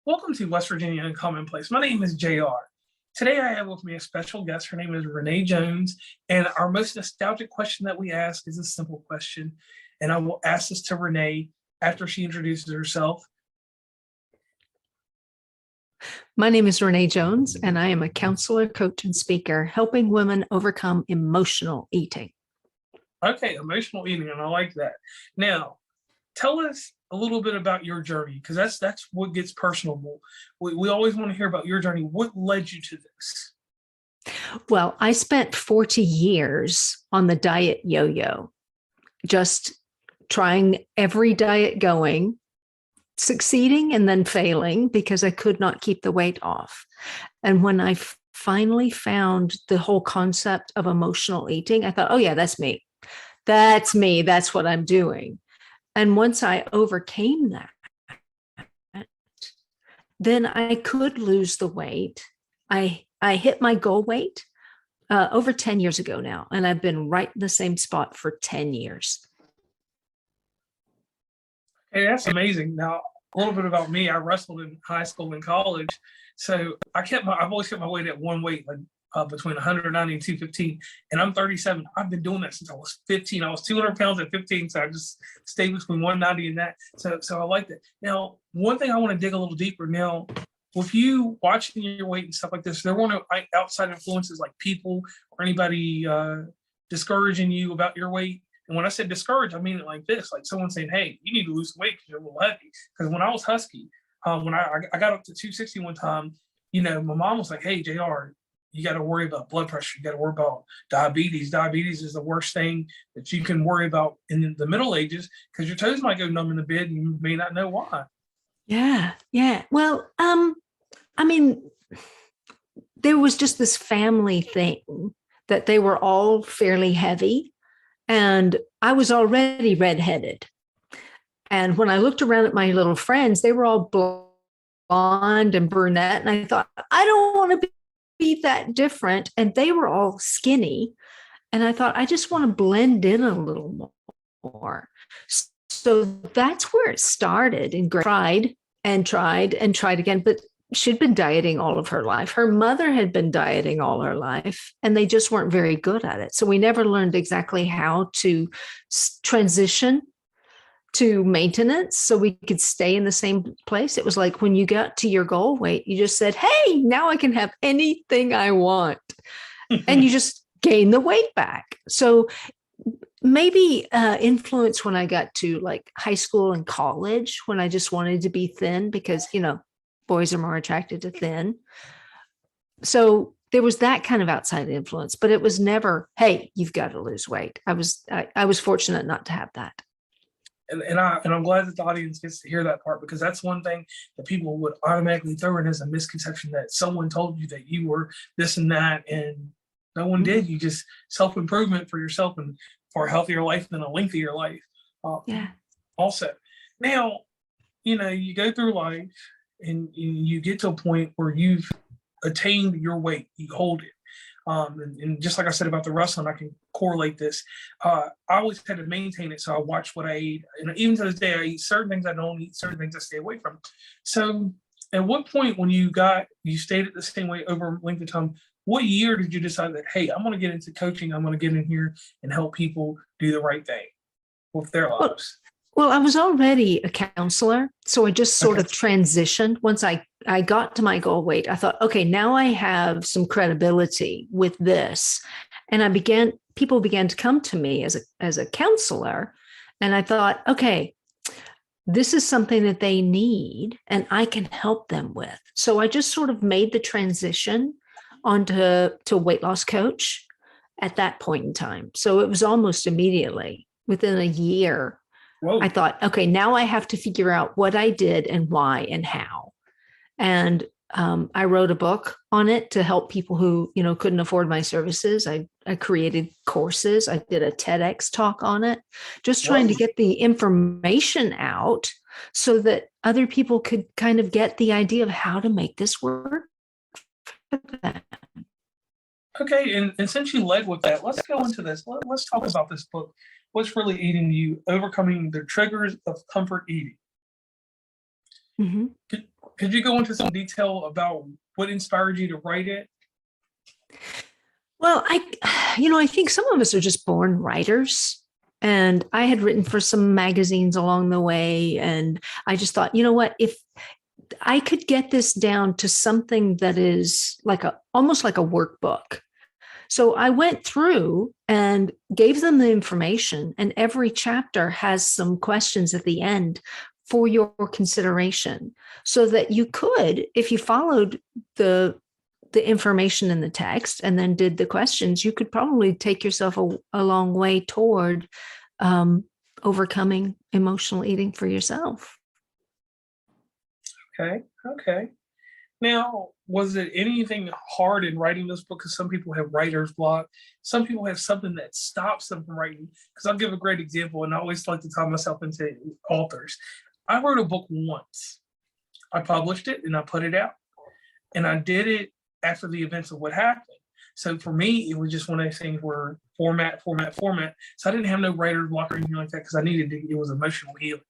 Welcome to West Virginia Uncommon Place. My name is JR. Today I have with me a special guest. Her name is Renee Jones. And our most nostalgic question that we ask is a simple question. And I will ask this to Renee after she introduces herself. My name is Renee Jones, and I am a counselor, coach, and speaker helping women overcome emotional eating. Okay, emotional eating, and I like that. Now, tell us a little bit about your journey, because that's what gets personable. We always want to hear about your journey. What led you to this? Well, I spent 40 years on the diet yo-yo, just trying every diet going, succeeding and then failing because I could not keep the weight off. And when I finally found the whole concept of emotional eating, I thought, oh yeah, that's me. That's me. That's what I'm doing. And once I overcame that, then I could lose the weight. I hit my goal weight over 10 years ago now, and I've been right in the same spot for 10 years. Hey, that's amazing. Now, a little bit about me. I wrestled in high school and college. So I've always kept my weight at one weight, like between 190 and 215. And I'm 37. I've been doing that since I was 15. I was 200 pounds at 15. So I just stayed between 190 and that. So I like that. Now, one thing I want to dig a little deeper now, with you watching your weight and stuff like this, there weren't no outside influences like people or anybody discouraging you about your weight. And when I said discouraged, I mean it like this, like someone saying, hey, you need to lose weight because you're a little heavy. Because when I was husky, when I got up to 260 one time, my mom was like, hey, JR, you got to worry about blood pressure. You got to worry about diabetes. Diabetes is the worst thing that you can worry about in the middle ages because your toes might go numb in the bed and you may not know why. Yeah. Well, I mean, there was just this family thing that they were all fairly heavy. And I was already redheaded. And when I looked around at my little friends, they were all blonde and brunette. And I thought, I don't want to be that different. And they were all skinny. And I thought, I just want to blend in a little more. So that's where it started. And tried again. But she'd been dieting all of her life. Her mother had been dieting all her life, and they just weren't very good at it. So we never learned exactly how to transition to maintenance so we could stay in the same place. It was like when you got to your goal weight, you just said, hey, now I can have anything I want. And you just gain the weight back. So maybe influence when I got to like high school and college, when I just wanted to be thin because, boys are more attracted to thin. So there was that kind of outside influence, but it was never, hey, you've got to lose weight. I was fortunate not to have that. And I'm glad that the audience gets to hear that part, because that's one thing that people would automatically throw in as a misconception, that someone told you that you were this and that, and no one did. You just self-improvement for yourself and for a healthier life than a lengthier life. Yeah. Also, now, you go through life and you get to a point where you've attained your weight, you hold it. And just like I said about the wrestling, I can correlate this. I always had to maintain it, so I watched what I ate. And even to this day, I eat certain things I don't eat, certain things I stay away from. So at what point when you stayed at the same weight over a length of time, what year did you decide that, hey, I'm going to get into coaching, I'm going to get in here and help people do the right thing with their lives? Well, I was already a counselor, so I just sort of transitioned. Once I got to my goal weight, I thought, okay, now I have some credibility with this. And people began to come to me as a counselor. And I thought, okay, this is something that they need and I can help them with. So I just sort of made the transition onto weight loss coach at that point in time. So it was almost immediately within a year. Whoa. I thought, okay, now I have to figure out what I did and why and how. And I wrote a book on it to help people who, couldn't afford my services. I created courses. I did a TEDx talk on it, just trying to get the information out so that other people could kind of get the idea of how to make this work for them. Okay, and since you led with that, let's go into this. Let's talk about this book. What's really eating you? Overcoming the triggers of comfort eating. Mm-hmm. Could you go into some detail about what inspired you to write it? Well, I think some of us are just born writers. And I had written for some magazines along the way. And I just thought, you know what, if I could get this down to something that is almost like a workbook. So I went through and gave them the information, and every chapter has some questions at the end for your consideration, so that you could, if you followed the information in the text and then did the questions, you could probably take yourself a long way toward overcoming emotional eating for yourself. Okay. Okay. Now, was it anything hard in writing this book? Because some people have writer's block. Some people have something that stops them from writing. Because I'll give a great example, and I always like to tie myself into authors. I wrote a book once. I published it and I put it out. And I did it after the events of what happened. So for me, it was just one of those things where format. So I didn't have no writer's block or anything like that because I needed to, it was emotional healing.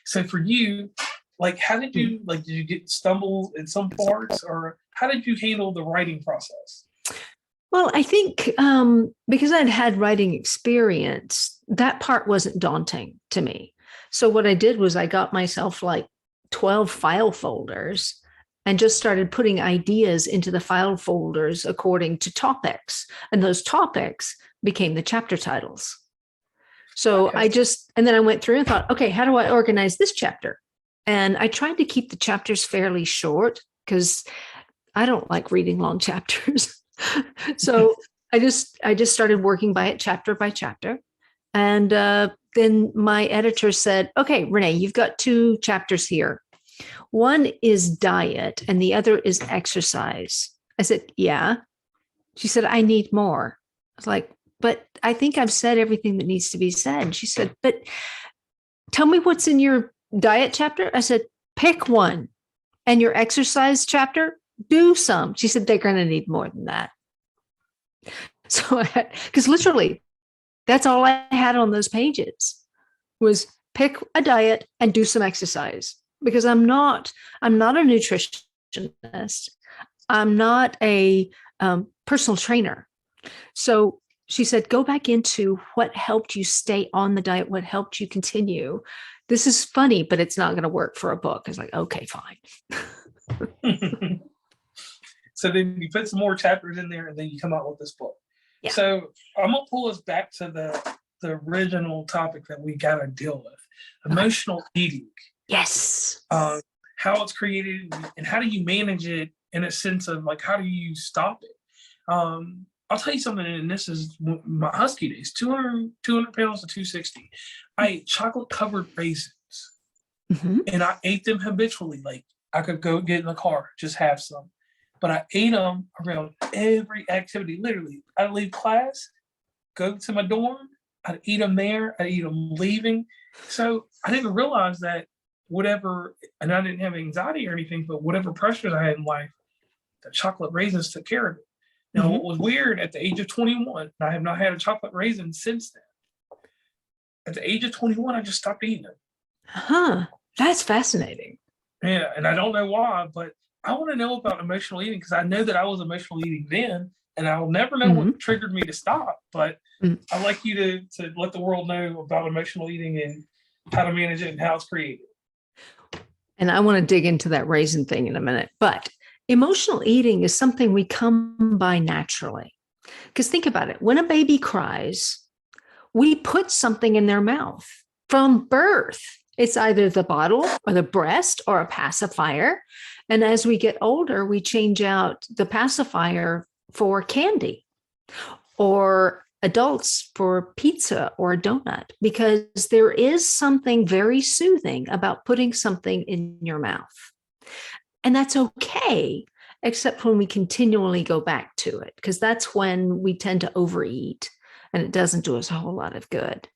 So for you, like, how did you, like, did you get stumble in some parts, or how did you handle the writing process? Well, I think because I'd had writing experience, that part wasn't daunting to me. So what I did was I got myself like 12 file folders and just started putting ideas into the file folders according to topics. And those topics became the chapter titles. So Okay. and then I went through and thought, okay, how do I organize this chapter? And I tried to keep the chapters fairly short because I don't like reading long chapters. So I just started working by it chapter by chapter. And then my editor said, okay, Renee, you've got 2 chapters here. One is diet and the other is exercise. I said, yeah. She said, I need more. I was like, but I think I've said everything that needs to be said. She said, but tell me what's in your diet chapter. I said, pick one. And your exercise chapter, do some. She said, they're going to need more than that. So, because literally, that's all I had on those pages was pick a diet and do some exercise. Because I'm not a nutritionist. I'm not a personal trainer. So she said, go back into what helped you stay on the diet, what helped you continue. This is funny, but it's not going to work for a book. I was like, okay, fine. So then you put some more chapters in there, and then you come out with this book. Yeah. So I'm gonna pull us back to the original topic that we got to deal with: emotional eating. Yes. How it's created, and how do you manage it in a sense of, like, how do you stop it? I'll tell you something, and this is my husky days, 200 pounds to 260. I ate chocolate covered raisins, and I ate them habitually. Like, I could go get in the car, just have some. But I ate them around every activity. Literally, I'd leave class, go to my dorm, I'd eat them there, I'd eat them leaving. So I didn't realize that whatever, and I didn't have anxiety or anything, but whatever pressures I had in life, the chocolate raisins took care of it. Now, what was weird, at the age of 21, I have not had a chocolate raisin since then. At the age of 21, I just stopped eating them. That's fascinating. Yeah, and I don't know why, but I want to know about emotional eating, because I know that I was emotional eating then, and I'll never know what triggered me to stop. But I'd like you to let the world know about emotional eating and how to manage it and how it's created. And I want to dig into that raisin thing in a minute. But emotional eating is something we come by naturally. Because think about it. When a baby cries, we put something in their mouth from birth. It's either the bottle or the breast or a pacifier. And as we get older, we change out the pacifier for candy, or adults for pizza or a donut, because there is something very soothing about putting something in your mouth. And that's okay, except when we continually go back to it, because that's when we tend to overeat and it doesn't do us a whole lot of good.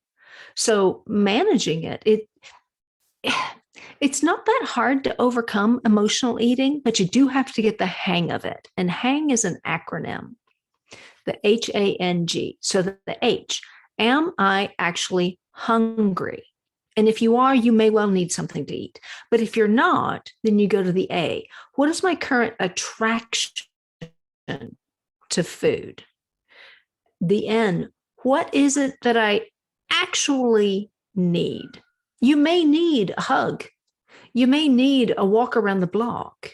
So managing it's not that hard to overcome emotional eating, but you do have to get the hang of it. And hang is an acronym, the HANG. So the H, am I actually hungry? And if you are, you may well need something to eat. But if you're not, then you go to the A. What is my current attraction to food? The N, what is it that I actually need? You may need a hug. You may need a walk around the block.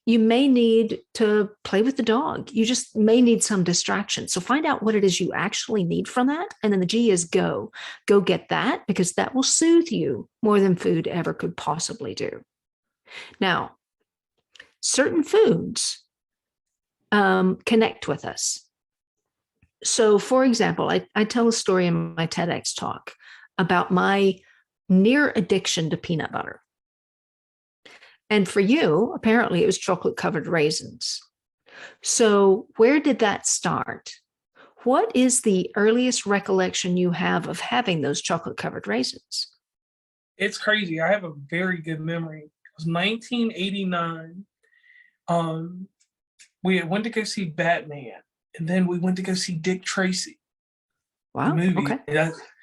You may need to play with the dog. You just may need some distraction. So find out what it is you actually need from that. And then the G is go. Go get that, because that will soothe you more than food ever could possibly do. Now, certain foods connect with us. So, for example, I tell a story in my TEDx talk about my near addiction to peanut butter. And for you, apparently it was chocolate covered raisins. So where did that start? What is the earliest recollection you have of having those chocolate covered raisins? It's crazy. I have a very good memory. It was 1989. We went to go see Batman, and then we went to go see Dick Tracy, the Wow. movie. Okay.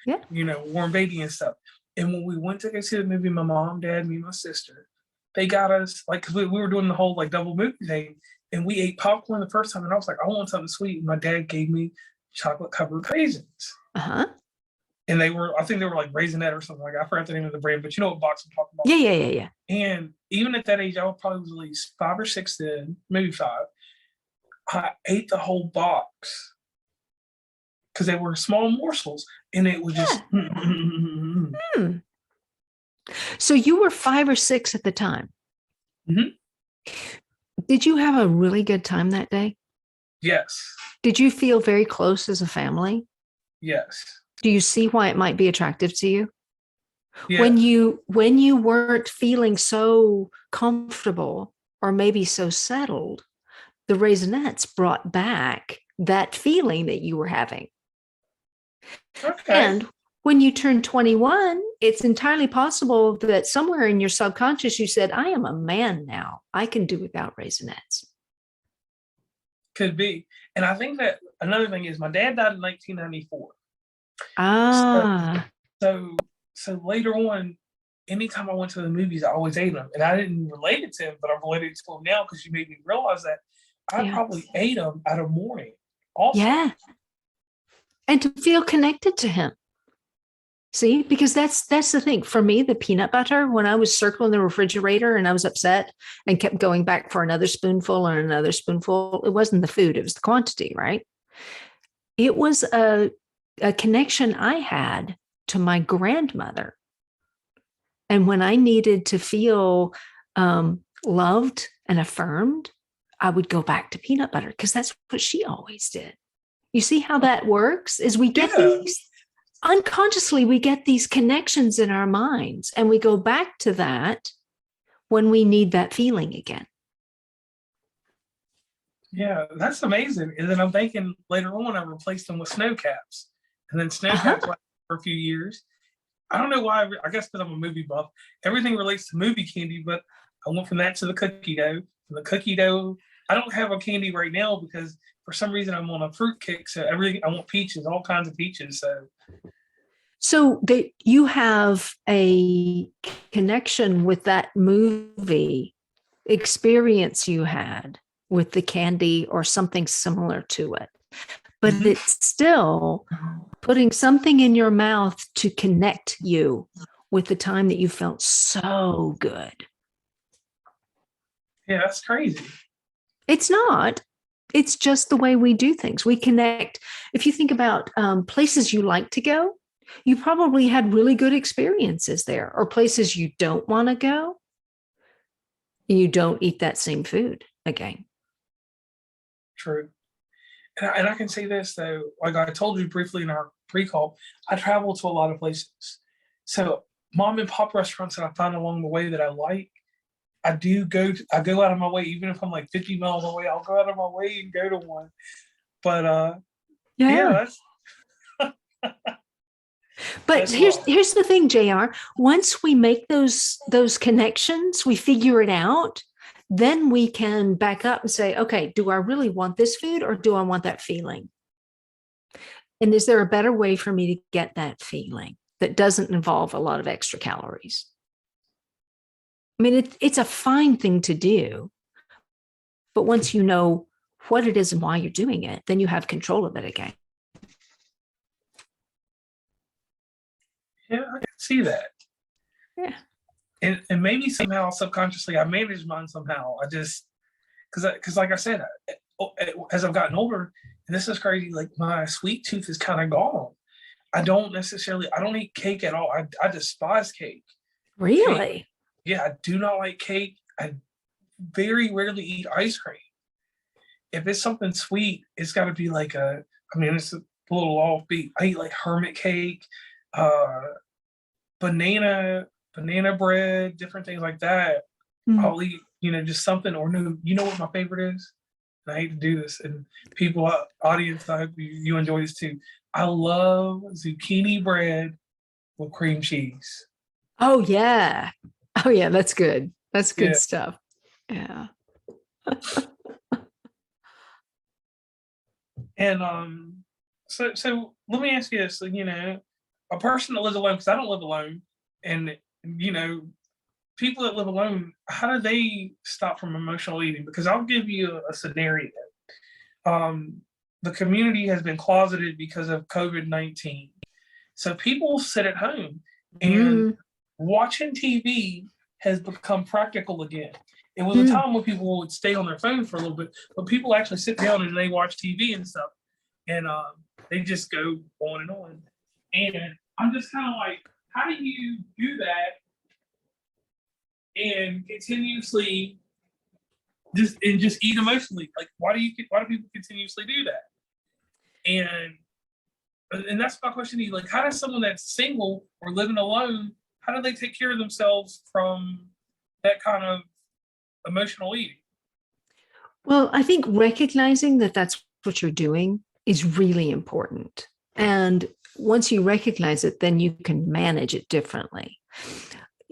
Yeah. You know, Warren Beatty and stuff. And when we went to go see the movie, my mom, dad, me, and my sister, they got us, like, because we were doing the whole, like, double movie thing, and we ate popcorn the first time, and I was like, I want something sweet. And my dad gave me chocolate covered raisins. Uh-huh. And they were, I think they were like Raisinette or something like that. I forgot the name of the brand, but you know what box I'm talking about. Yeah. And even at that age, I was probably at least 5 or 6 then, maybe 5. I ate the whole box because they were small morsels, and it was just. So you were 5 or 6 at the time. Mm-hmm. Did you have a really good time that day? Yes. Did you feel very close as a family? Yes. Do you see why it might be attractive to you? Yes. When you weren't feeling so comfortable or maybe so settled, the Raisinets brought back that feeling that you were having. Okay. And when you turn 21, it's entirely possible that somewhere in your subconscious you said, I am a man now. I can do without Raisinets. Could be. And I think that another thing is my dad died in 1994. Ah. So later on, anytime I went to the movies, I always ate them. And I didn't relate it to him, but I'm related to him now because you made me realize that I probably ate them at a morning also. Yeah. And to feel connected to him. See, because that's the thing. For me, the peanut butter, when I was circling the refrigerator and I was upset and kept going back for another spoonful and another spoonful, it wasn't the food, it was the quantity, right? It was a connection I had to my grandmother. And when I needed to feel loved and affirmed, I would go back to peanut butter because that's what she always did. You see how that works? Is we get these unconsciously, we get these connections in our minds, and we go back to that when we need that feeling again. Yeah, that's amazing. And then I'm thinking later on, I replaced them with snow caps, and then snow caps lasted for a few years. I don't know why. I guess because I'm a movie buff. Everything relates to movie candy, but I went from that to the cookie dough. From the cookie dough, I don't have a candy right now because for some reason I'm on a fruit kick. So everything I want peaches, all kinds of peaches. So that you have a connection with that movie experience you had with the candy or something similar to it. But it's still putting something in your mouth to connect you with the time that you felt so good. Yeah, that's crazy. It's not. It's just the way we do things. We connect. If you think about places you like to go, you probably had really good experiences there, or places you don't want to go. You don't eat that same food again. True. And I can say this, though, like I told you briefly in our pre-call, I travel to a lot of places. So mom and pop restaurants that I find along the way that I like, I go out of my way, even if I'm like 50 miles away, I'll go out of my way and go to one. But that's But here's the thing, JR. Once we make those connections, we figure it out, then we can back up and say, okay, do I really want this food or do I want that feeling? And is there a better way for me to get that feeling? that doesn't involve a lot of extra calories. I mean, it's a fine thing to do, but once you know what it is and why you're doing it, then you have control of it again. Yeah, I can see that. Yeah. And maybe somehow subconsciously I manage mine somehow. I just, because like I said, as I've gotten older, and this is crazy, like my sweet tooth is kind of gone. I don't eat cake at all. I despise cake. Really? Yeah, I do not like cake. I very rarely eat ice cream. If it's something sweet, it's got to be like it's a little offbeat. I eat like hermit cake, uh, banana bread, different things like that. Mm. I'll eat, just something or no. You know what my favorite is? And I hate to do this, and people, audience, I hope you enjoy this too. I love zucchini bread with cream cheese. Oh, yeah. Oh, yeah. That's good. That's good Yeah. stuff. Yeah. And so let me ask you this, a person that lives alone, because I don't live alone, and people that live alone, how do they stop from emotional eating? Because I'll give you a scenario. The community has been closeted because of COVID-19. So people sit at home and Mm. watching TV has become practical again. It was a Mm. time when people would stay on their phone for a little bit, but people actually sit down and they watch TV and stuff. And they just go on and on. And I'm just kind of like, how do you do that and continuously just eat emotionally? Like, why do people continuously do that? And that's my question to you. Like, how does someone that's single or living alone, how do they take care of themselves from that kind of emotional eating? Well, I think recognizing that that's what you're doing is really important. And once you recognize it, then you can manage it differently.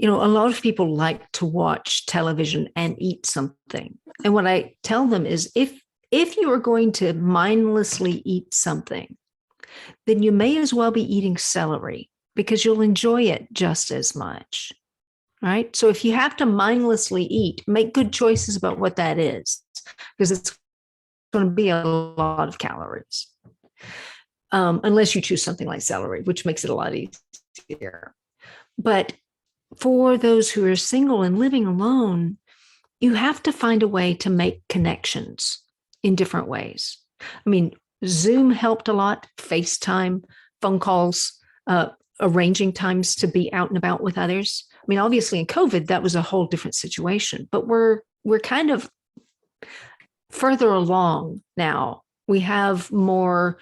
A lot of people like to watch television and eat something. And what I tell them is if you are going to mindlessly eat something, then you may as well be eating celery because you'll enjoy it just as much. Right. So if you have to mindlessly eat, make good choices about what that is, because it's going to be a lot of calories. Unless you choose something like celery, which makes it a lot easier. But for those who are single and living alone, you have to find a way to make connections in different ways. I mean, Zoom helped a lot, FaceTime, phone calls, arranging times to be out and about with others. I mean, obviously in COVID, that was a whole different situation, but we're kind of further along now. We have more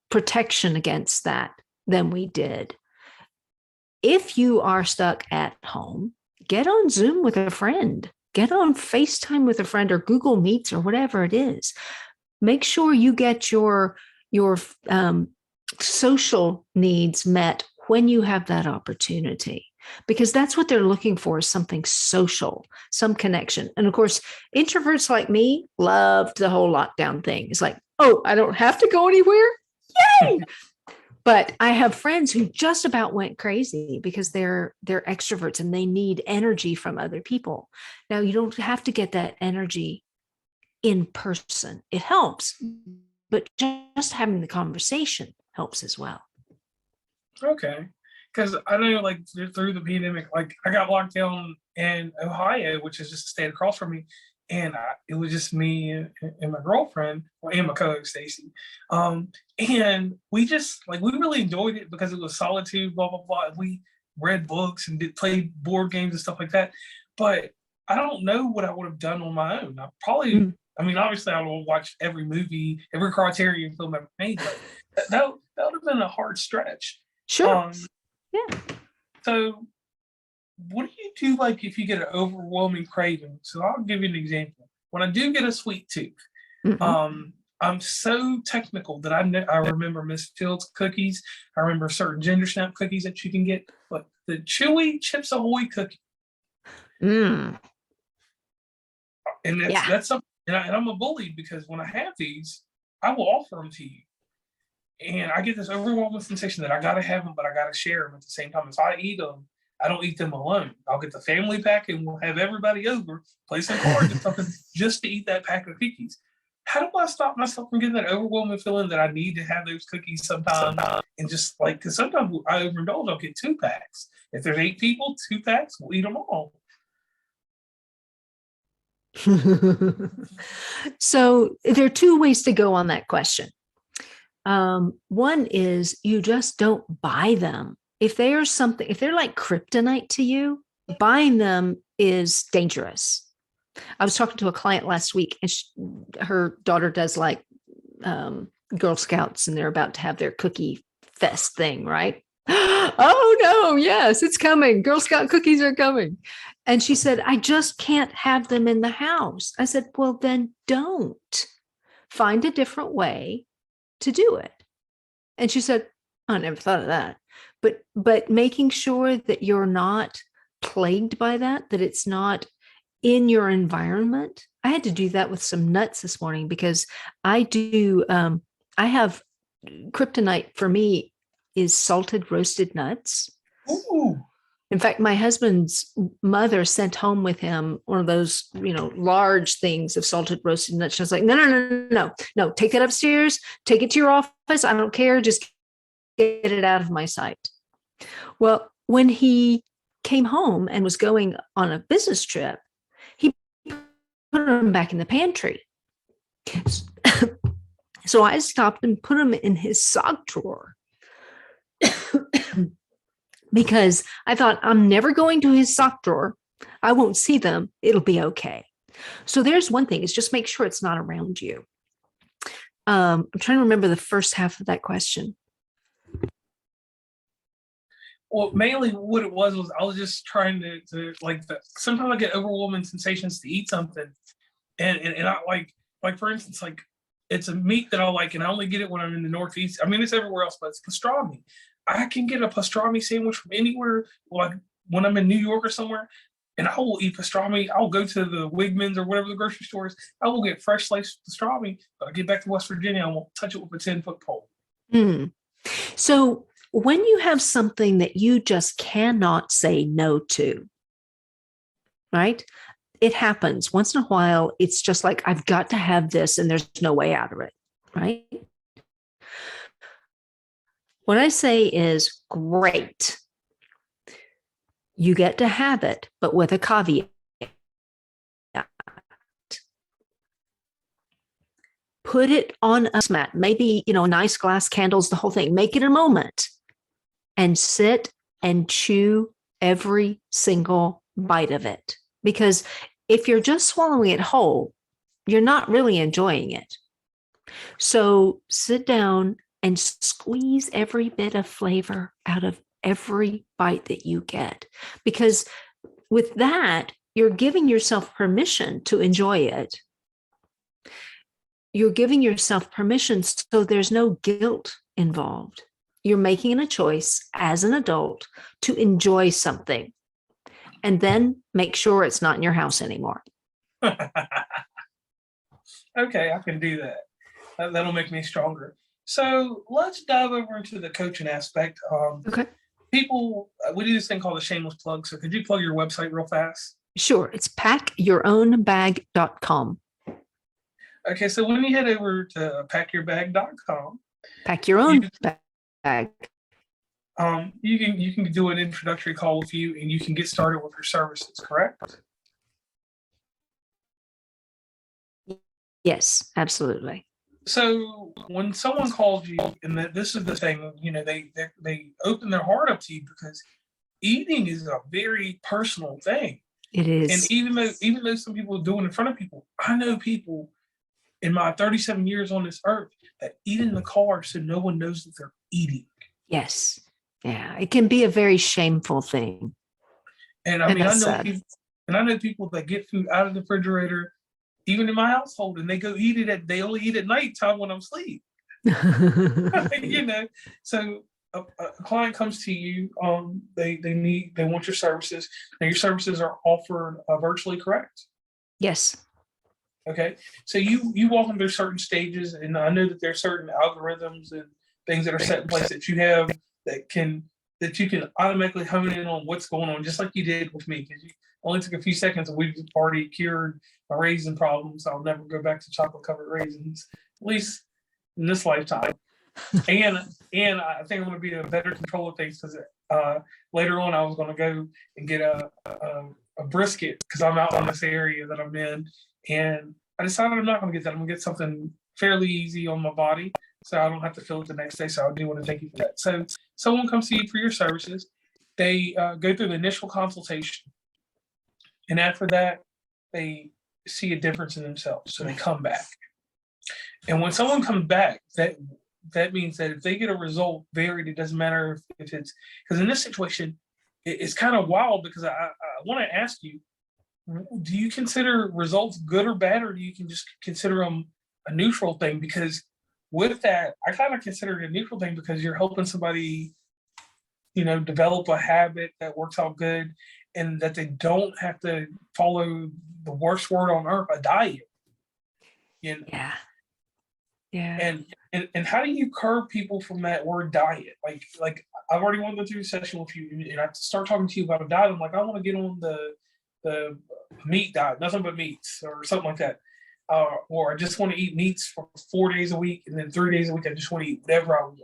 protection against that than we did. If you are stuck at home, get on Zoom with a friend, get on FaceTime with a friend or Google Meets or whatever it is. Make sure you get your social needs met when you have that opportunity, because that's what they're looking for, is something social, some connection. And of course, introverts like me loved the whole lockdown thing. It's like, oh, I don't have to go anywhere. Yay! But I have friends who just about went crazy because they're extroverts and they need energy from other people. Now, you don't have to get that energy in person. It helps, but just having the conversation helps as well. Okay. Because I know, like, through the pandemic, like, I got locked down in Ohio, which is just a state across from me. And it was just me and my girlfriend, and my co-host Stacy. And we just, like, we really enjoyed it because it was solitude, blah, blah, blah. We read books and played board games and stuff like that. But I don't know what I would have done on my own. I mean, obviously, I will watch every movie, every Criterion film ever made, but that would have been a hard stretch. Sure. Yeah. So, what do you do, like, if you get an overwhelming craving? So I'll give you an example. When I do get a sweet tooth, Mm-hmm. I'm so technical that I remember Miss Fields cookies. I remember certain ginger snap cookies that you can get, but the chewy Chips Ahoy cookie, Mm. and Yeah. that's something. And I'm a bully because when I have these, I will offer them to you. And I get this overwhelming sensation that I got to have them, but I got to share them at the same time. If I eat them, I don't eat them alone. I'll get the family pack and we'll have everybody over, play some cards or something, just to eat that pack of cookies. How do I stop myself from getting that overwhelming feeling that I need to have those cookies sometime? And just like, because sometimes I overindulge, I'll get 2 packs. If there's 8 people, 2 packs, we'll eat them all. So there are 2 ways to go on that question. One is you just don't buy them. If they are something, if they're like kryptonite to you, buying them is dangerous. I was talking to a client last week, and her daughter does like Girl Scouts, and they're about to have their cookie fest thing, right? Oh no, yes, it's coming. Girl Scout cookies are coming. And she said, I just can't have them in the house. I said, well, then don't. Find a different way to do it. And she said, I never thought of that. But making sure that you're not plagued by that it's not in your environment. I had to do that with some nuts this morning because I have kryptonite for me is salted roasted nuts. Ooh. In fact, my husband's mother sent home with him one of those, large things of salted roasted nuts. She was like, no, take that upstairs, take it to your office. I don't care. Just get it out of my sight. Well, when he came home and was going on a business trip, he put them back in the pantry. So I stopped and put them in his sock drawer. Because I thought, I'm never going to his sock drawer. I won't see them. It'll be okay. So there's one thing, is just make sure it's not around you. I'm trying to remember the first half of that question. Well, mainly what it was I was just trying to sometimes I get overwhelming sensations to eat something. And I like for instance, like it's a meat that I like, and I only get it when I'm in the Northeast. I mean, it's everywhere else, but it's pastrami. I can get a pastrami sandwich from anywhere, like when I'm in New York or somewhere, and I will eat pastrami. I'll go to the Wegmans or whatever the grocery store is. I will get fresh sliced pastrami, but I get back to West Virginia, I won't touch it with a 10-foot pole. So when you have something that you just cannot say no to, right? It happens once in a while. It's just like, I've got to have this and there's no way out of it, right? What I say is, great. You get to have it, but with a caveat. Put it on a mat, maybe, nice glass candles, the whole thing. Make it a moment and sit and chew every single bite of it. Because if you're just swallowing it whole, you're not really enjoying it. So sit down and squeeze every bit of flavor out of every bite that you get. Because with that, you're giving yourself permission to enjoy it. You're giving yourself permission, so there's no guilt involved. You're making a choice as an adult to enjoy something, and then make sure it's not in your house anymore. Okay, I can do that. That'll make me stronger. So let's dive over into the coaching aspect. Okay. People, we do this thing called a shameless plug. So could you plug your website real fast? Sure. It's packyourownbag.com. Okay, so when you head over to packyourbag.com, pack your own bag. You can do an introductory call with you, and you can get started with your services, correct? Yes, absolutely. So when someone calls you, and this is the thing, they open their heart up to you, because eating is a very personal thing. It is. And even though some people do it in front of people, I know people in my 37 years on this earth that eat in the car so no one knows that they're eating. Yes. Yeah. It can be a very shameful thing. And I know people that get food out of the refrigerator, even in my household, and they only eat at nighttime when I'm asleep. So a client comes to you, they want your services. Now your services are offered virtually, correct? Yes. Okay, so you walk them through certain stages, and I know that there are certain algorithms and things that are set in place that you have that you can automatically hone in on what's going on, just like you did with me, because you only took a few seconds and we've already cured my raisin problems. I'll never go back to chocolate covered raisins, at least in this lifetime. And I think I'm going to be in a better control of things because later on I was going to go and get a brisket because I'm out in this area that I'm in, and I decided I'm not going to get that. I'm going to get something fairly easy on my body, so I don't have to feel it the next day. So I do want to thank you for that. So someone comes to you for your services. They go through the initial consultation, and after that, they see a difference in themselves. So they come back, and when someone comes back, that means that if they get a result varied, it doesn't matter if it's, because in this situation, it's kind of wild because I want to ask you, do you consider results good or bad, or do you can just consider them a neutral thing? Because with that, I kind of consider it a neutral thing because you're helping somebody, develop a habit that works out good and that they don't have to follow the worst word on earth, a diet. Yeah. Yeah. And how do you curb people from that word diet? Like I've already wanted to do a session with you, and I start talking to you about a diet. I'm like, I want to get on the meat diet, nothing but meats, or something like that. Or I just want to eat meats for 4 days a week, and then 3 days a week I just want to eat whatever I want.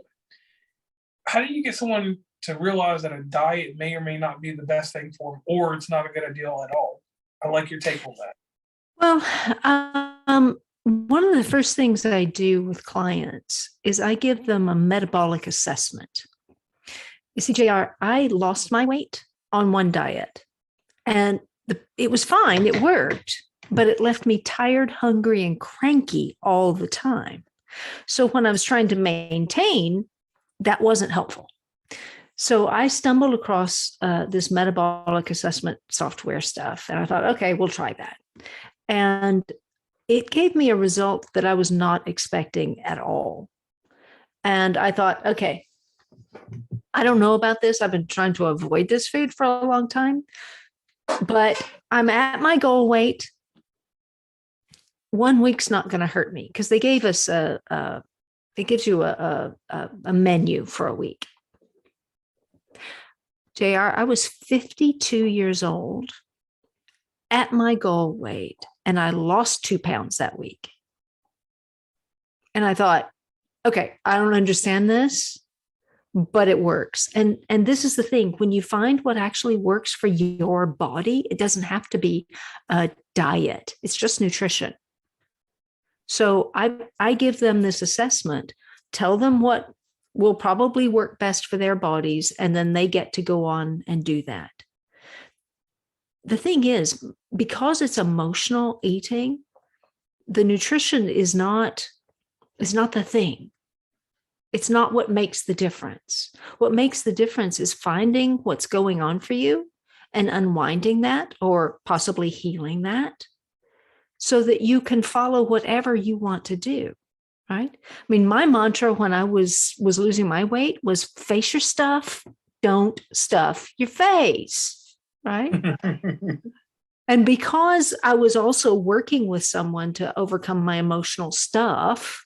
How do you get someone to realize that a diet may or may not be the best thing for them, or it's not a good idea at all? I like your take on that. Well, one of the first things that I do with clients is I give them a metabolic assessment. You see, JR, I lost my weight on one diet, and it was fine. It worked, but it left me tired, hungry, and cranky all the time. So when I was trying to maintain, that wasn't helpful. So I stumbled across this metabolic assessment software stuff, and I thought, okay, we'll try that. And it gave me a result that I was not expecting at all. And I thought, okay, I don't know about this. I've been trying to avoid this food for a long time, but I'm at my goal weight. 1 week's not going to hurt me because they gave us it gives you a menu for a week. JR, I was 52 years old at my goal weight, and I lost 2 pounds that week. And I thought, okay, I don't understand this, but it works. And this is the thing, when you find what actually works for your body, it doesn't have to be a diet. It's just nutrition. So I give them this assessment, tell them what will probably work best for their bodies, and then they get to go on and do that. The thing is, because it's emotional eating, the nutrition is not the thing. It's not what makes the difference. What makes the difference is finding what's going on for you and unwinding that, or possibly healing that, so that you can follow whatever you want to do, right? I mean, my mantra when I was losing my weight was face your stuff, don't stuff your face, right? And because I was also working with someone to overcome my emotional stuff,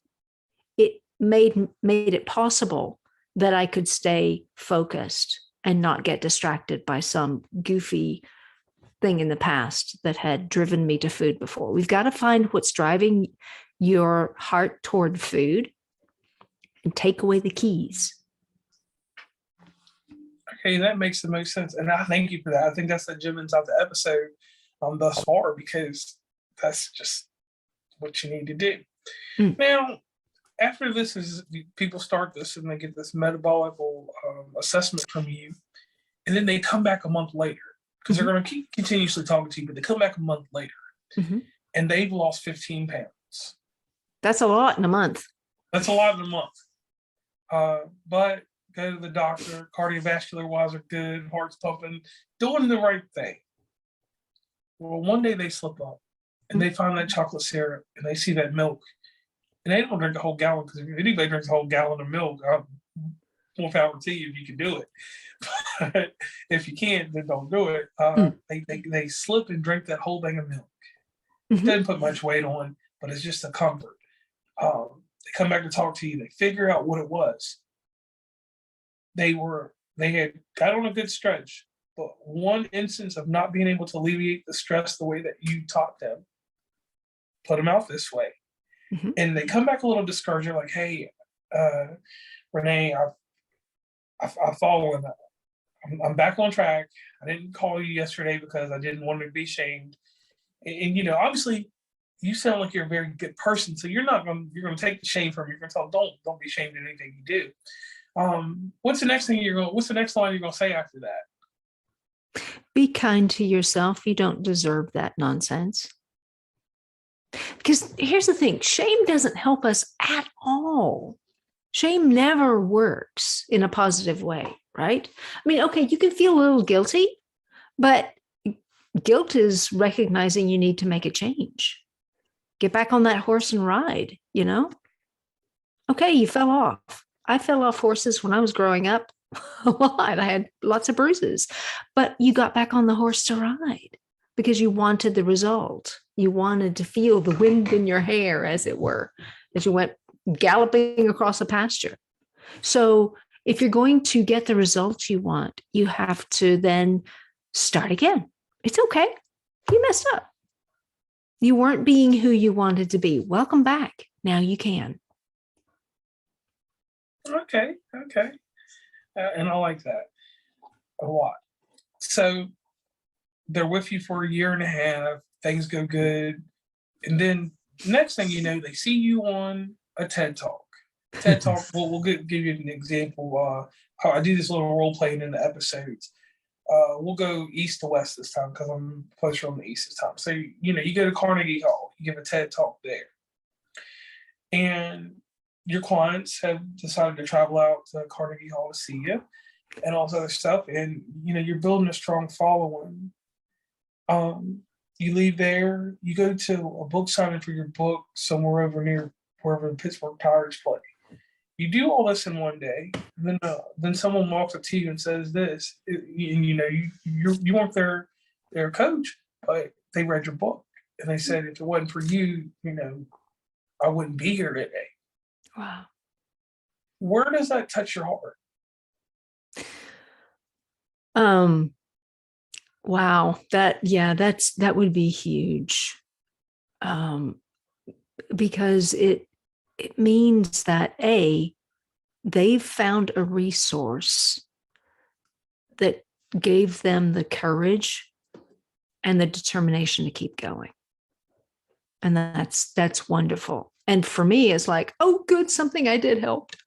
it made it possible that I could stay focused and not get distracted by some goofy thing in the past that had driven me to food before. We've got to find what's driving your heart toward food and take away the keys. Okay, that makes the most sense. And I thank you for that. I think that's the gem inside the episode thus far, because that's just what you need to do. Now, after this is, people start this and they get this metabolic assessment from you, and then they come back a month later, because they're going to keep continuously talking to you, but they come back a month later and they've lost 15 pounds. That's a lot in a month. That's a lot in a month. But go to the doctor, cardiovascular wise are good, heart's pumping, doing the right thing. Well, one day they slip up and they find that chocolate syrup and they see that milk, and they don't drink the whole gallon, because if anybody drinks a whole gallon of milk, more power to you if you can do it. But if you can't, then don't do it. They slip and drink that whole thing of milk. It doesn't put much weight on, but it's just a comfort. They come back to talk to you. They figure out what it was. they had got on a good stretch, but one instance of not being able to alleviate the stress the way that you taught them put them out this way. Mhm. And they come back a little discouraged. They're like, hey, Renee, I've fallen. I'm back on track. I didn't call you yesterday because I didn't want to be shamed. And you know, obviously, you sound like you're a very good person, so you're gonna take the shame from me. You're gonna tell them, don't be ashamed of anything you do. What's the next line you're gonna say after that? Be kind to yourself. You don't deserve that nonsense. Because here's the thing, shame doesn't help us at all. Shame never works in a positive way, right? I mean, okay, you can feel a little guilty, but guilt is recognizing you need to make a change. Get back on that horse and ride, you know? Okay, you fell off. I fell off horses when I was growing up a lot. I had lots of bruises, but you got back on the horse to ride because you wanted the result. You wanted to feel the wind in your hair, as it were, as you went galloping across a pasture. So if you're going to get the results you want, you have to then start again. It's okay. You messed up. You weren't being who you wanted to be. Welcome back. Now you can. Okay, and I like that a lot. So they're with you for a year and a half. Things go good, and then next thing you know, they see you on a TED Talk. TED Talk. We'll give you an example. How I do this little role playing in the episodes. We'll go east to west this time because I'm closer on the east this time. So you know, you go to Carnegie Hall, you give a TED Talk there, and your clients have decided to travel out to Carnegie Hall to see you, and all this other stuff. And you know, you're building a strong following. You leave there, you go to a book signing for your book somewhere over near wherever the Pittsburgh Pirates play. You do all this in one day, and then someone walks up to you and says this, and you know you weren't their coach, but they read your book and they said if it wasn't for you, you know, I wouldn't be here today. Wow. Where does that touch your heart? Wow. That would be huge. Because it means that they've found a resource that gave them the courage and the determination to keep going. And that's wonderful. And for me, it's like, oh, good, something I did helped.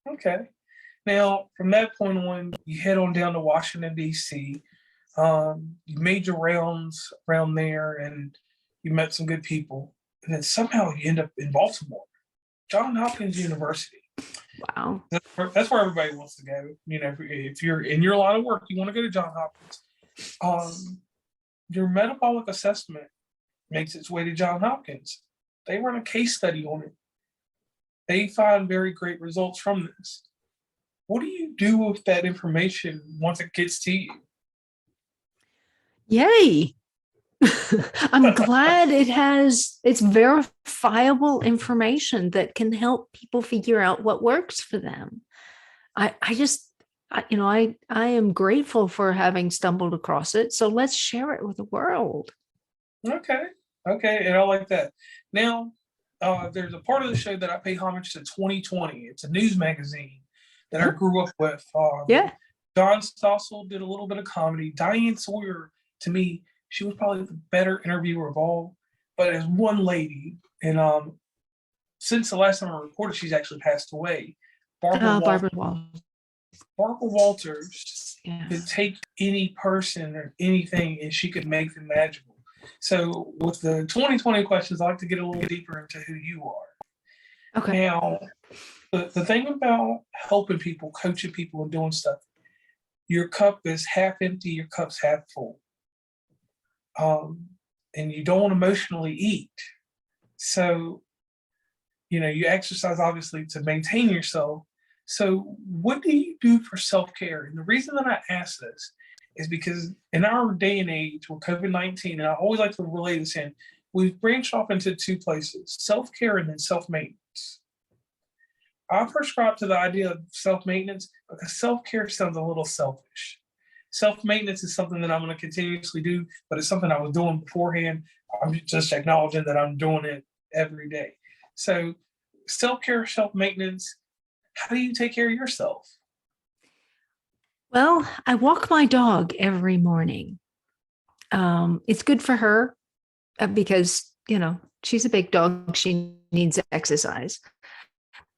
Okay. Now, from that point on, you head on down to Washington, D.C. You made your rounds around there and you met some good people. And then somehow you end up in Baltimore, Johns Hopkins University. Wow. That's where everybody wants to go. You know, if you're in your line of work, you want to go to Johns Hopkins. Your metabolic assessment makes its way to Johns Hopkins. They run a case study on it. They find very great results from this. What do you do with that information once it gets to you? Yay. I'm glad it's verifiable information that can help people figure out what works for them. I am grateful for having stumbled across it. So let's share it with the world. Okay, and I like that. Now, there's a part of the show that I pay homage to 2020. It's a news magazine that I grew up with. Yeah. Don Stossel did a little bit of comedy. Diane Sawyer, to me, she was probably the better interviewer of all. But as one lady, and since the last time I recorded, she's actually passed away. Barbara Walters could take any person or anything and she could make them magical. So with the 2020 questions, I like to get a little deeper into who you are. Okay. Now, the thing about helping people, coaching people, and doing stuff, your cup is half empty, your cup's half full. And you don't emotionally eat. So, you know, you exercise obviously to maintain yourself. So what do you do for self-care? And the reason that I ask this is because in our day and age with COVID-19, and I always like to relay this in, we've branched off into two places, self-care and then self-maintenance. I prescribe to the idea of self-maintenance because self-care sounds a little selfish. Self-maintenance is something that I'm going to continuously do, but it's something I was doing beforehand. I'm just acknowledging that I'm doing it every day. So self-care, self-maintenance, how do you take care of yourself? Well, I walk my dog every morning. It's good for her because, she's a big dog. She needs exercise.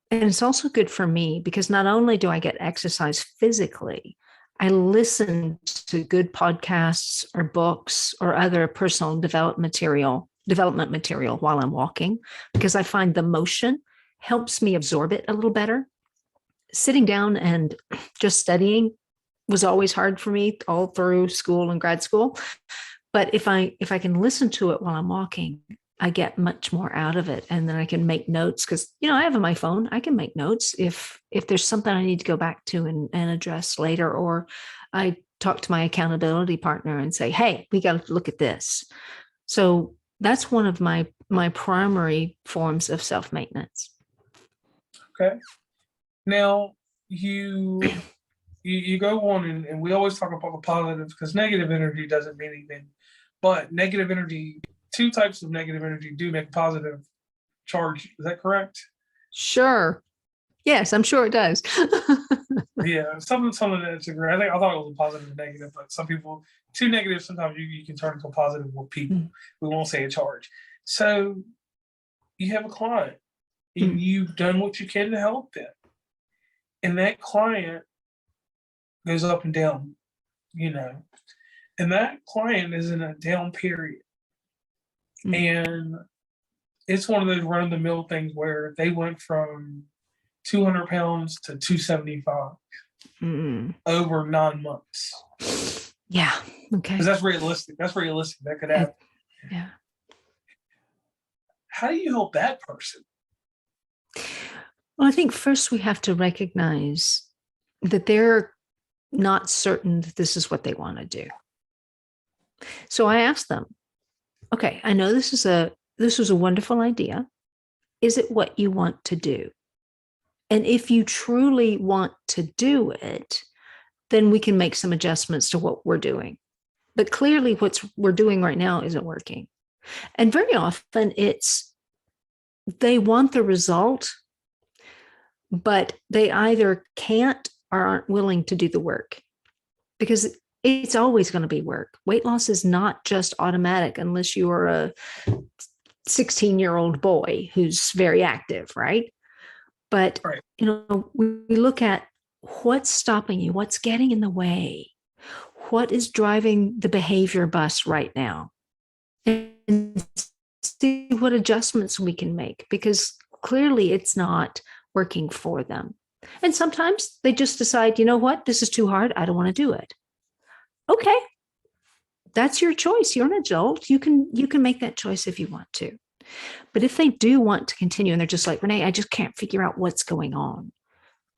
And it's also good for me because not only do I get exercise physically, I listen to good podcasts or books or other personal development material while I'm walking, because I find the motion helps me absorb it a little better. Sitting down and just studying was always hard for me all through school and grad school. But if I can listen to it while I'm walking, I get much more out of it. And then I can make notes because, I have on my phone, I can make notes if there's something I need to go back to and address later, or I talk to my accountability partner and say, hey, we got to look at this. So that's one of my primary forms of self-maintenance. Okay. Now you go on and we always talk about the positive because negative energy doesn't mean anything. But negative energy, two types of negative energy do make a positive charge. Is that correct? Sure. Yes, I'm sure it does. Yeah, something that's agree. I thought it was a positive and negative, but some people, two negatives, sometimes you can turn into a positive with people. We won't say a charge. So you have a client and you've done what you can to help them. And that client goes up and down, and that client is in a down period. And it's one of those run of the mill things where they went from 200 pounds to 275 over 9 months. Yeah. Okay. Because that's realistic. That could happen. Yeah. How do you help that person? Well, I think first we have to recognize that they're not certain that this is what they want to do. So I asked them, okay, I know this was a wonderful idea. Is it what you want to do? And if you truly want to do it, then we can make some adjustments to what we're doing. But clearly what we're doing right now isn't working. And very often they want the result, but they either can't or aren't willing to do the work, because it's always going to be work. Weight loss is not just automatic unless you are a 16-year-old boy who's very active, right? But, Right. We look at what's stopping you, what's getting in the way, what is driving the behavior bus right now, and see what adjustments we can make, because clearly it's not working for them. And sometimes they just decide, what, this is too hard. I don't want to do it. Okay. That's your choice. You're an adult. You can make that choice if you want to. But if they do want to continue and they're just like, Renee, I just can't figure out what's going on,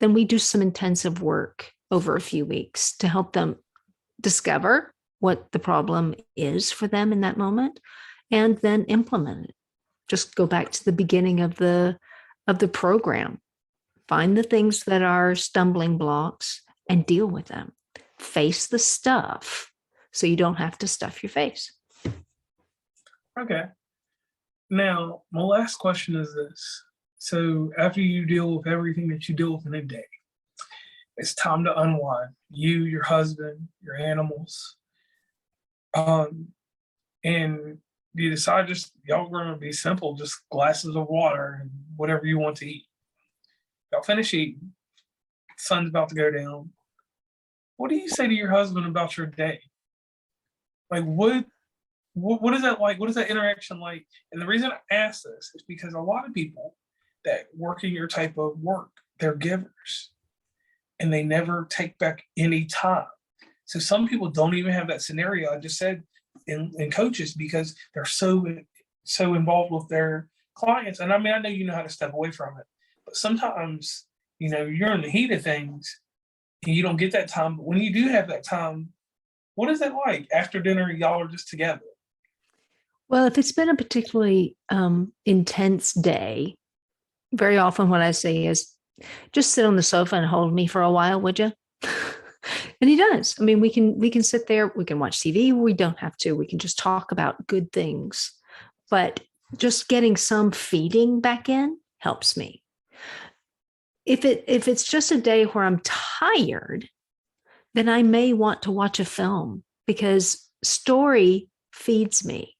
then we do some intensive work over a few weeks to help them discover what the problem is for them in that moment and then implement it. Just go back to the beginning of the program. Find the things that are stumbling blocks and deal with them. Face the stuff so you don't have to stuff your face. Okay. Now, my last question is this. So after you deal with everything that you deal with in a day, it's time to unwind. You, your husband, your animals. And you decide just y'all are going to be simple, just glasses of water and whatever you want to eat. Y'all finish eating. Sun's about to go down. What do you say to your husband about your day? Like what is that like? What is that interaction like? And the reason I ask this is because a lot of people that work in your type of work, they're givers and they never take back any time. So some people don't even have that scenario I just said in coaches because they're so involved with their clients. And I mean, I know you know how to step away from it, but sometimes, you're in the heat of things and you don't get that time. But when you do have that time, what is that like? After dinner, y'all are just together. Well, if it's been a particularly intense day, very often what I say is just sit on the sofa and hold me for a while, would you? And he does. I mean, we can sit there, we can watch TV. We don't have to. We can just talk about good things. But just getting some feeding back in helps me. If it's just a day where I'm tired, then I may want to watch a film because story feeds me.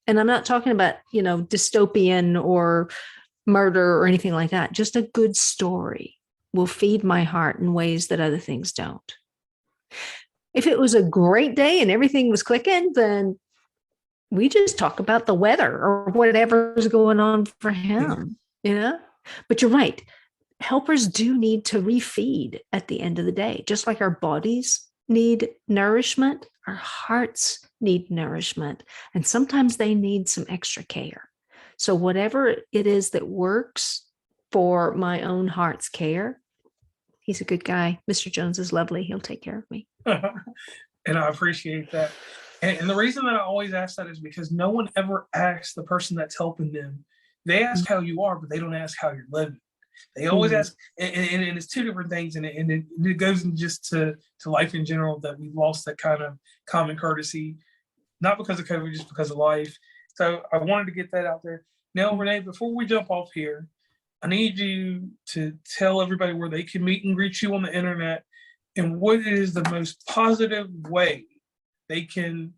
And I'm not talking about, dystopian or murder or anything like that. Just a good story will feed my heart in ways that other things don't. If it was a great day and everything was clicking, then we just talk about the weather or whatever's going on for him, But you're right. Helpers do need to refeed at the end of the day. Just like our bodies need nourishment, our hearts need nourishment. And sometimes they need some extra care. So whatever it is that works for my own heart's care, he's a good guy. Mr. Jones is lovely. He'll take care of me. And I appreciate that. And the reason that I always ask that is because no one ever asks the person that's helping them. They ask how you are, but they don't ask how you're living. They always ask, and it's two different things, and it goes in just to life in general, that we've lost that kind of common courtesy, not because of COVID, just because of life. So I wanted to get that out there. Now, Renee, before we jump off here, I need you to tell everybody where they can meet and greet you on the internet, and what is the most positive way they can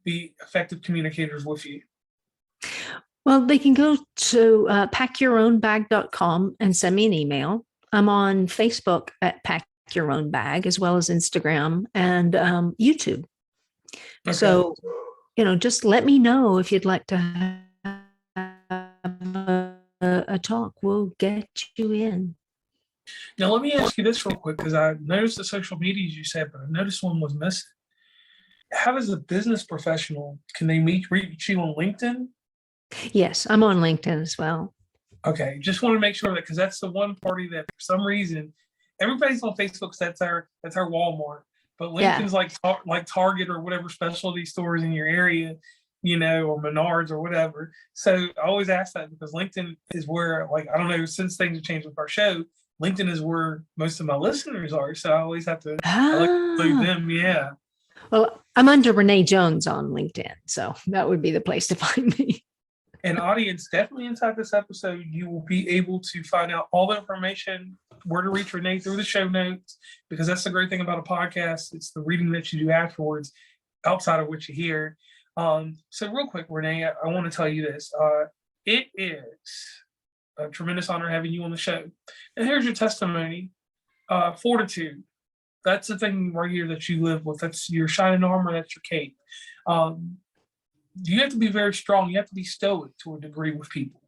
be effective communicators with you. Well, they can go to packyourownbag.com and send me an email. I'm on Facebook at Pack Your Own Bag, as well as Instagram and YouTube. Okay. So, just let me know if you'd like to have a talk. We'll get you in. Now, let me ask you this real quick, because I noticed the social medias you said, but I noticed one was missing. How does a business professional, can they reach you on LinkedIn? Yes, I'm on LinkedIn as well. Okay, just want to make sure that, because that's the one party that for some reason everybody's on Facebook. That's our Walmart, but LinkedIn's like Target or whatever specialty stores in your area, or Menards or whatever. So I always ask that because LinkedIn is where, I don't know, since things have changed with our show, LinkedIn is where most of my listeners are. So I always have to I like to include them. Yeah. Well, I'm under Renee Jones on LinkedIn, so that would be the place to find me. And audience, definitely inside this episode, you will be able to find out all the information, where to reach Renee through the show notes, because that's the great thing about a podcast. It's the reading that you do afterwards, outside of what you hear. So real quick, Renee, I want to tell you this. It is a tremendous honor having you on the show. And here's your testimony. Fortitude. That's the thing right here that you live with. That's your shining armor. That's your cape. You have to be very strong. You have to be stoic to a degree with people.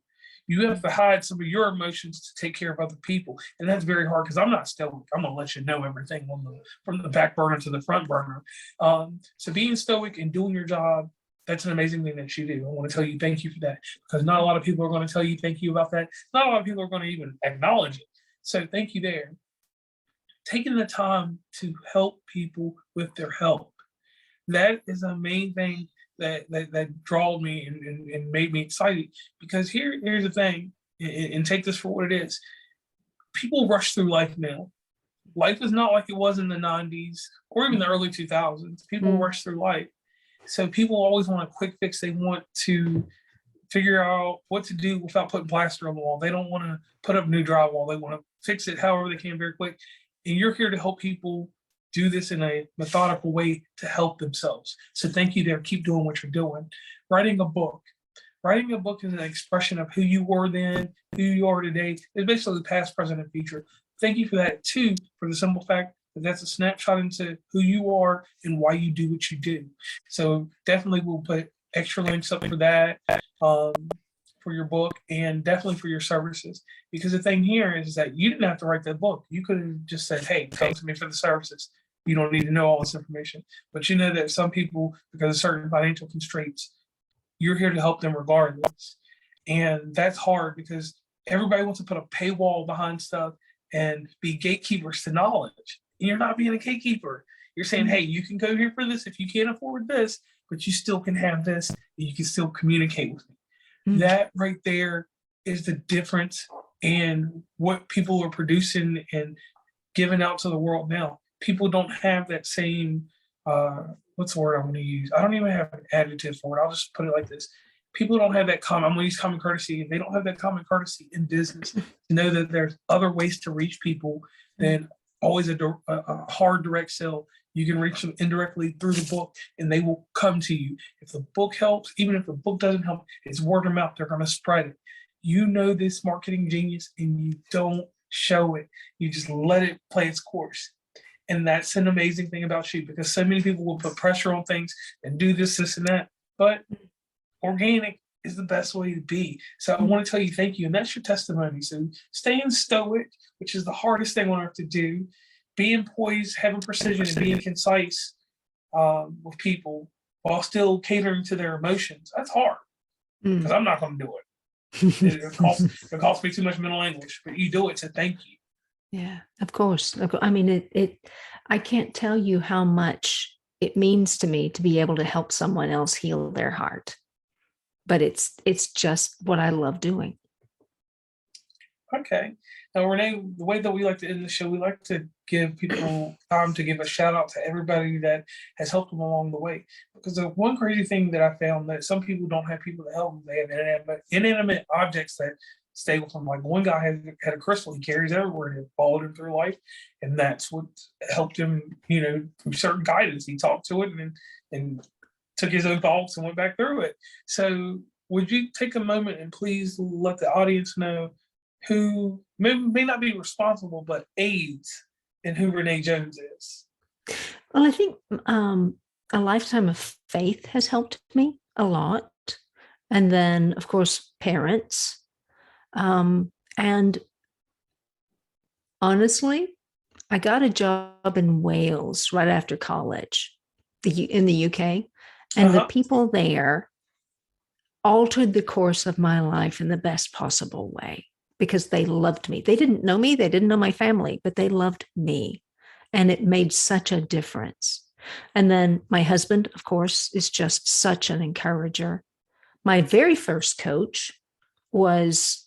You have to hide some of your emotions to take care of other people. And that's very hard because I'm not stoic. I'm going to let you know everything from the back burner to the front burner. So being stoic and doing your job, that's an amazing thing that you do. I want to tell you thank you for that, because not a lot of people are going to tell you thank you about that. Not a lot of people are going to even acknowledge it. So thank you there. Taking the time to help people with their help. That is a main thing that drawed me and made me excited, because here's the thing, and take this for what it is. People rush through life now. Life is not like it was in the 90s or even the early 2000s. People rush through life. So people always want a quick fix. They want to figure out what to do without putting plaster on the wall. They don't want to put up new drywall. They want to fix it however they can very quick. And you're here to help people do this in a methodical way to help themselves. So thank you there. Keep doing what you're doing. Writing a book. Writing a book is an expression of who you were then, who you are today. It's basically past, present, and future. Thank you for that too, for the simple fact that that's a snapshot into who you are and why you do what you do. So definitely we'll put extra links up for that, for your book, and definitely for your services. Because the thing here is that you didn't have to write that book. You could have just said, hey, come to me for the services. You don't need to know all this information. But you know that some people, because of certain financial constraints, you're here to help them regardless. And that's hard because everybody wants to put a paywall behind stuff and be gatekeepers to knowledge. And you're not being a gatekeeper. You're saying, hey, you can go here for this if you can't afford this, but you still can have this and you can still communicate with me. That right there is the difference and what people are producing and giving out to the world now. People don't have that same, what's the word I'm going to use? I don't even have an adjective for it. I'll just put it like this. People don't have that common, I'm going to use common courtesy. They don't have that common courtesy in business to know that there's other ways to reach people than always a hard direct sell. You can reach them indirectly through the book and they will come to you. If the book helps, even if the book doesn't help, it's word of mouth. They're going to spread it. You know this marketing genius and you don't show it. You just let it play its course. And that's an amazing thing about you, because so many people will put pressure on things and do this, and that. But organic is the best way to be. So I want to tell you thank you. And that's your testimony. So staying stoic, which is the hardest thing on earth to do, being poised, having precision, and being concise with people while still catering to their emotions. That's hard, because I'm not going to do it. It costs me too much mental anguish, but you do it, so thank you. Yeah, of course. I mean, I can't tell you how much it means to me to be able to help someone else heal their heart. But it's just what I love doing. Okay. Now, Renee, the way that we like to end the show, we like to give people time to give a shout out to everybody that has helped them along the way. Because the one crazy thing that I found, that some people don't have people to help them. They have inanimate objects that stay with them. Like one guy had a crystal he carries everywhere and it followed him through life. And that's what helped him, through certain guidance. He talked to it and took his own thoughts and went back through it. So would you take a moment and please let the audience know who may not be responsible, but aids in who Renee Jones is? Well, I think a lifetime of faith has helped me a lot. And then, of course, parents. And honestly, I got a job in Wales right after college, in the UK. And the people there altered the course of my life in the best possible way, because they loved me. They didn't know me. They didn't know my family, but they loved me. And it made such a difference. And then my husband, of course, is just such an encourager. My very first coach was,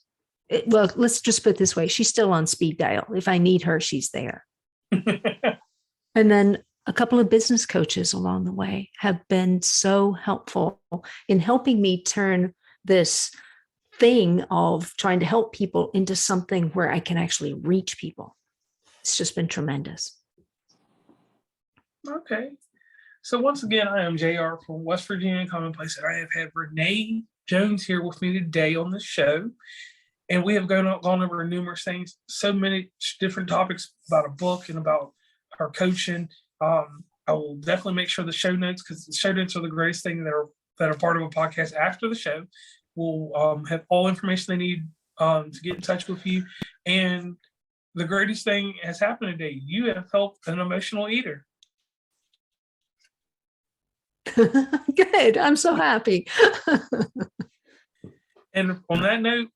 well, let's just put it this way. She's still on speed dial. If I need her, she's there. And then a couple of business coaches along the way have been so helpful in helping me turn this thing of trying to help people into something where I can actually reach people. It's just been tremendous. Okay. So once again, I am JR from West Virginia Commonplace, and I have had Renee Jones here with me today on the show. And we have gone over numerous things, so many different topics about a book and about her coaching. I will definitely make sure the show notes, because the show notes are the greatest thing that are part of a podcast after the show, will have all information they need to get in touch with you. And the greatest thing has happened today. You have helped an emotional eater. Good. I'm so happy. And on that note,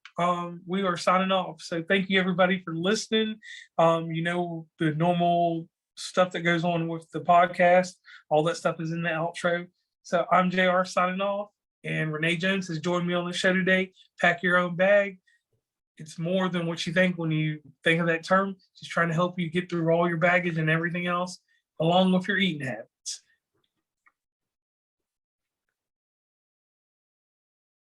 we are signing off. So thank you, everybody, for listening. The normal stuff that goes on with the podcast, all that stuff is in the outro. So I'm JR signing off, and Renee Jones has joined me on the show today. Pack your own bag. It's more than what you think when you think of that term. She's trying to help you get through all your baggage and everything else, along with your eating habits.